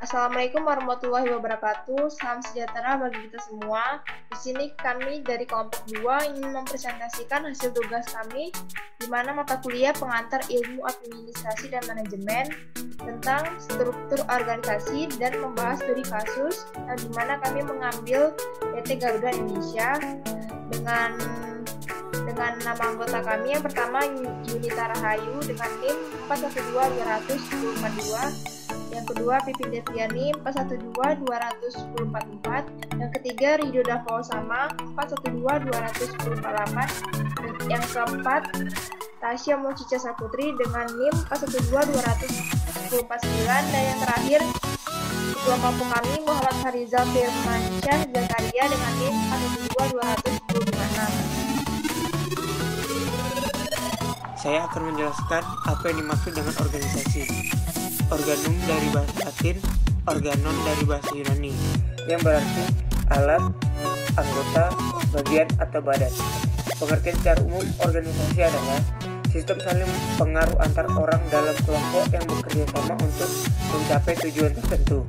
Assalamualaikum warahmatullahi wabarakatuh. Salam sejahtera bagi kita semua. Di sini kami dari kelompok 2 ingin mempresentasikan hasil tugas kami di mana mata kuliah pengantar ilmu administrasi dan manajemen tentang struktur organisasi dan membahas studi kasus, di mana kami mengambil PT Garuda Indonesia dengan nama anggota kami yang pertama Yunita Rahayu dengan NIM 412242, yang kedua Pipin Deviani 41221044, yang ketiga Ridho Dava Osama 41221048, dan yang keempat Tasya Mochica Saputri dengan NIM 41221049, dan yang terakhir ketua kelompok kami Muhammad Harizal Firmansyah Zakaria dengan NIM 41221056. Saya akan menjelaskan apa yang dimaksud dengan organisasi. Organum dari bahasa Latin, organon dari bahasa Yunani, yang berarti alat, anggota, bagian, atau badan. Pengertian secara umum organisasi adalah sistem saling pengaruh antar orang dalam kelompok yang bekerja sama untuk mencapai tujuan tertentu.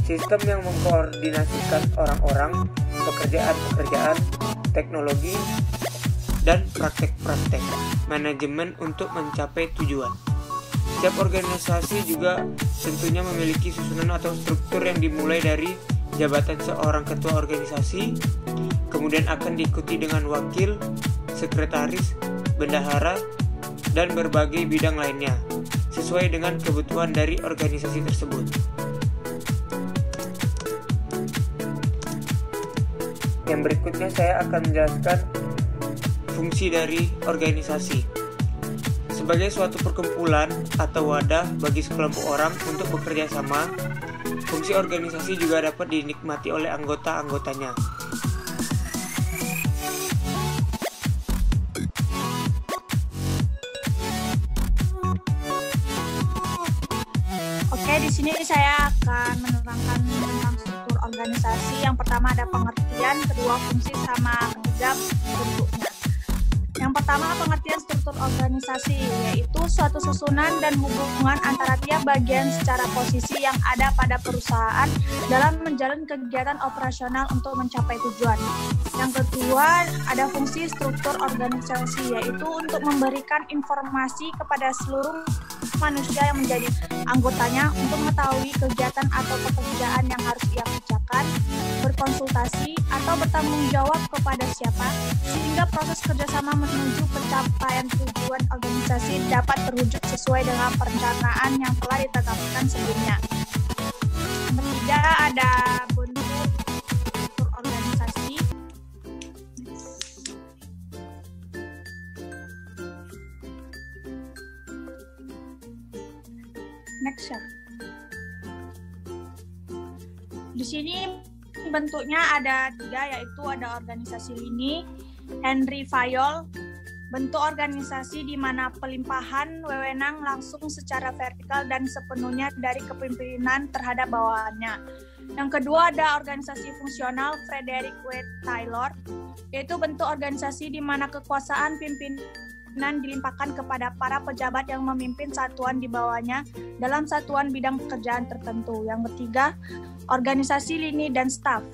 Sistem yang mengkoordinasikan orang-orang, pekerjaan-pekerjaan, teknologi, dan praktek-praktek manajemen untuk mencapai tujuan. Setiap organisasi juga tentunya memiliki susunan atau struktur yang dimulai dari jabatan seorang ketua organisasi, kemudian akan diikuti dengan wakil, sekretaris, bendahara, dan berbagai bidang lainnya, sesuai dengan kebutuhan dari organisasi tersebut. Yang berikutnya saya akan menjelaskan fungsi dari organisasi. Sebagai suatu perkumpulan atau wadah bagi sekelompok orang untuk bekerja sama, fungsi organisasi juga dapat dinikmati oleh anggota-anggotanya. Oke, di sini saya akan menerangkan tentang struktur organisasi. Yang pertama ada pengertian, kedua fungsi, sama ketiga bentuknya. Yang pertama pengertian struktur organisasi, yaitu suatu susunan dan hubungan antara tiap bagian secara posisi yang ada pada perusahaan dalam menjalani kegiatan operasional untuk mencapai tujuan. Yang kedua ada fungsi struktur organisasi, yaitu untuk memberikan informasi kepada seluruh manusia yang menjadi anggotanya untuk mengetahui kegiatan atau pekerjaan yang harus ia kerjakan, berkonsultasi atau bertanggung jawab kepada siapa, sehingga proses kerjasama menuju pencapaian tujuan organisasi dapat terwujud sesuai dengan perencanaan yang telah ditetapkan sebelumnya. Ketiga ada bentuk struktur organisasi. Next ya. Di sini bentuknya ada tiga, yaitu ada organisasi lini, Henry Fayol, bentuk organisasi di mana pelimpahan wewenang langsung secara vertikal dan sepenuhnya dari kepemimpinan terhadap bawahannya. Yang kedua ada organisasi fungsional, Frederick W. Taylor, yaitu bentuk organisasi di mana kekuasaan pimpinan dilimpahkan kepada para pejabat yang memimpin satuan di bawahnya dalam satuan bidang pekerjaan tertentu. Yang ketiga, organisasi lini dan staf,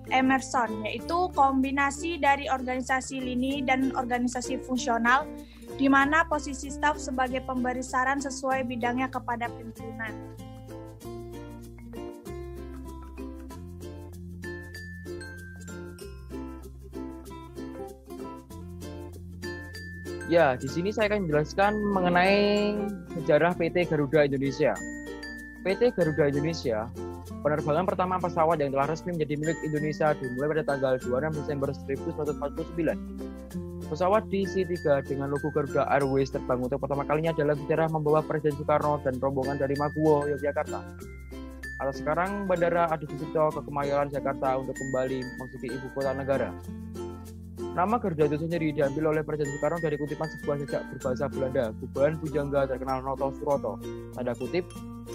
Emerson, yaitu kombinasi dari organisasi lini dan organisasi fungsional, di mana posisi staf sebagai pemberi saran sesuai bidangnya kepada pimpinan. Ya, di sini saya akan menjelaskan mengenai sejarah PT Garuda Indonesia. PT Garuda Indonesia, penerbangan pertama pesawat yang telah resmi menjadi milik Indonesia dimulai pada tanggal 26 Desember 1949. Pesawat DC-3 dengan logo Garuda Airways terbang untuk pertama kalinya dalam sejarah membawa Presiden Soekarno dan rombongan dari Maguwo, Yogyakarta. Atau sekarang Bandara Adi Sucipto ke Kemayoran, Jakarta untuk kembali memasuki ibu kota negara. Nama Garuda itu sendiri diambil oleh Presiden Soekarno dari kutipan sebuah jejak berbahasa Belanda, Gubahan Pujangga terkenal Noto Suroto. Tanda kutip,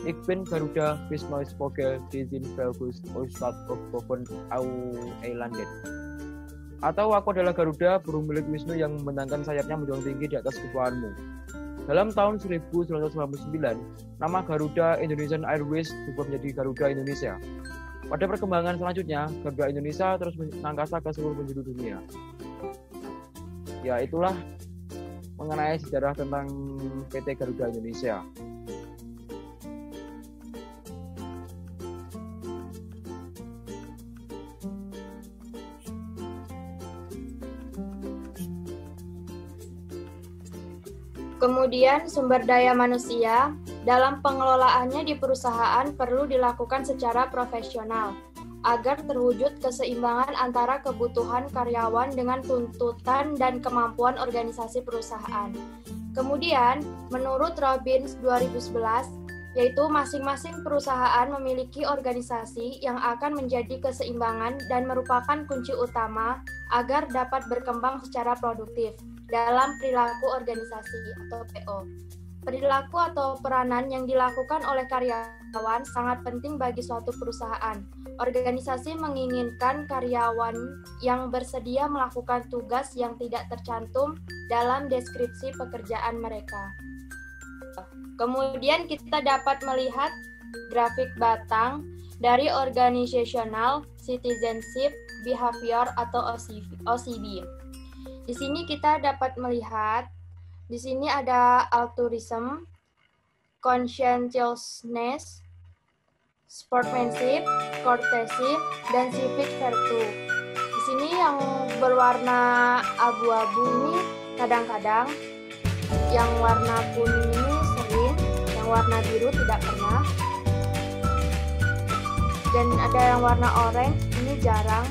Ik ben Garuda Wisnois Vogel Dizin Velgus Oostad of Boven Au Eilanden. Atau aku adalah Garuda, burung milik Wisnu yang membentangkan sayapnya menjulang tinggi di atas kepulauanmu. Dalam tahun 1999, nama Garuda Indonesian Airways berubah menjadi Garuda Indonesia. Pada perkembangan selanjutnya, Garuda Indonesia terus mengangkasa ke seluruh penjuru dunia. Ya, itulah mengenai sejarah tentang PT Garuda Indonesia. Kemudian sumber daya manusia dalam pengelolaannya di perusahaan perlu dilakukan secara profesional agar terwujud keseimbangan antara kebutuhan karyawan dengan tuntutan dan kemampuan organisasi perusahaan. Kemudian, menurut Robbins 2011, yaitu masing-masing perusahaan memiliki organisasi yang akan menjadi keseimbangan dan merupakan kunci utama agar dapat berkembang secara produktif dalam perilaku organisasi atau PO. Perilaku atau peranan yang dilakukan oleh karyawan sangat penting bagi suatu perusahaan. Organisasi menginginkan karyawan yang bersedia melakukan tugas yang tidak tercantum dalam deskripsi pekerjaan mereka. Kemudian kita dapat melihat grafik batang dari Organizational Citizenship Behavior atau OCB. Di sini kita dapat melihat, di sini ada altruism, conscientiousness, sportsmanship, courtesy, dan civic virtue. Di sini yang berwarna abu-abu ini kadang-kadang, yang warna kuning ini sering, yang warna biru tidak pernah, dan ada yang warna oranye ini jarang.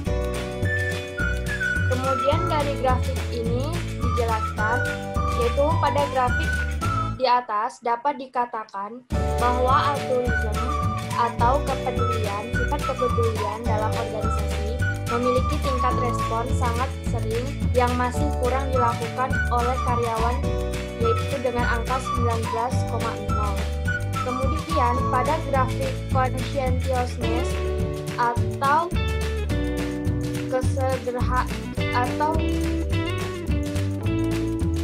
Kemudian dari grafik ini dijelaskan, yaitu pada grafik di atas dapat dikatakan bahwa altruism atau kepedulian, sifat kepedulian dalam organisasi memiliki tingkat respon sangat sering yang masih kurang dilakukan oleh karyawan, yaitu dengan angka 19,0. Kemudian pada grafik conscientiousness atau atau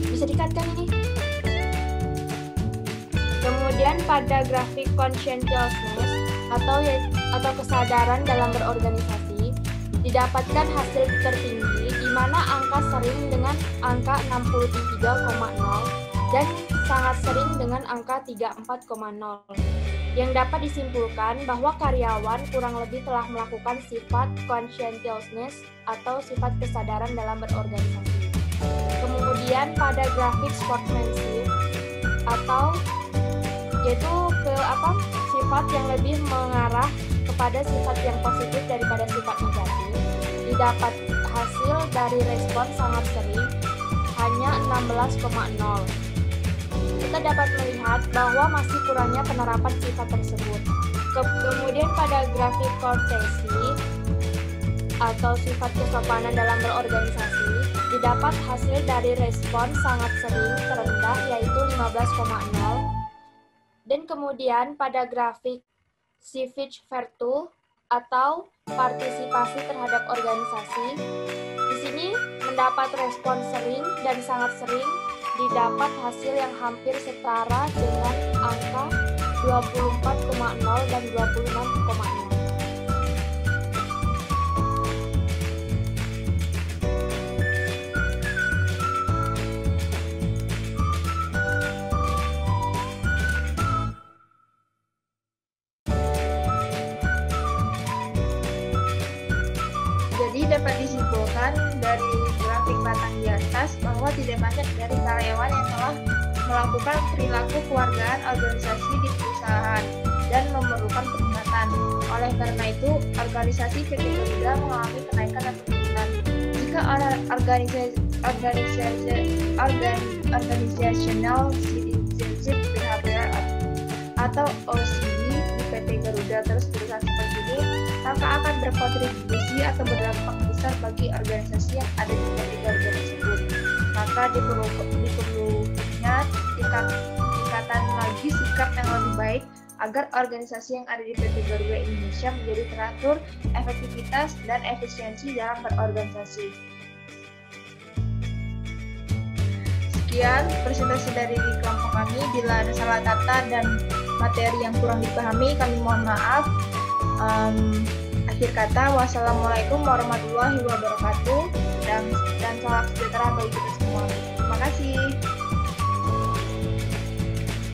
bisa dikatakan ini. Kemudian pada grafik conscientiousness atau kesadaran dalam berorganisasi didapatkan hasil tertinggi di mana angka sering dengan angka 63,0 dan sangat sering dengan angka 34,0. Yang dapat disimpulkan bahwa karyawan kurang lebih telah melakukan sifat conscientiousness atau sifat kesadaran dalam berorganisasi. Kemudian pada grafik sportsmanship atau yaitu sifat yang lebih mengarah kepada sifat yang positif daripada sifat negatif, didapat hasil dari respon sangat sering hanya 16,0. Kita dapat melihat bahwa masih kurangnya penerapan sifat tersebut. Kemudian pada grafik courtesy atau sifat kesopanan dalam berorganisasi didapat hasil dari respon sangat sering terendah yaitu 15,0. Dan kemudian pada grafik civic virtue atau partisipasi terhadap organisasi, di sini mendapat respon sering dan sangat sering didapat hasil yang hampir setara dengan angka 24,0 dan 26,0. Jadi dapat disimpulkan dari grafik batang di atas bahwa tidak banyak dari karyawan yang telah melakukan perilaku kewargaan organisasi di perusahaan dan memerlukan peningkatan. Oleh karena itu, organisasi PT Garuda mengalami kenaikan dan penurunan. Jika Organizational Citizenship Behavior atau OCB di PT Garuda terus-terusan seperti ini, maka akan berkontribusi atau berdampak besar bagi organisasi yang ada di PT Garuda tersebut. Maka diperlunya tingkatan lagi sikap yang lebih baik agar organisasi yang ada di PT Garuda Indonesia menjadi teratur, efektivitas, dan efisiensi dalam berorganisasi. Sekian presentasi dari kelompok kami. apabila ada salah kata dan materi yang kurang dipahami, kami mohon maaf. Akhir kata, wassalamualaikum warahmatullahi wabarakatuh, dan salam sejahtera bagi kita semua. Terima kasih.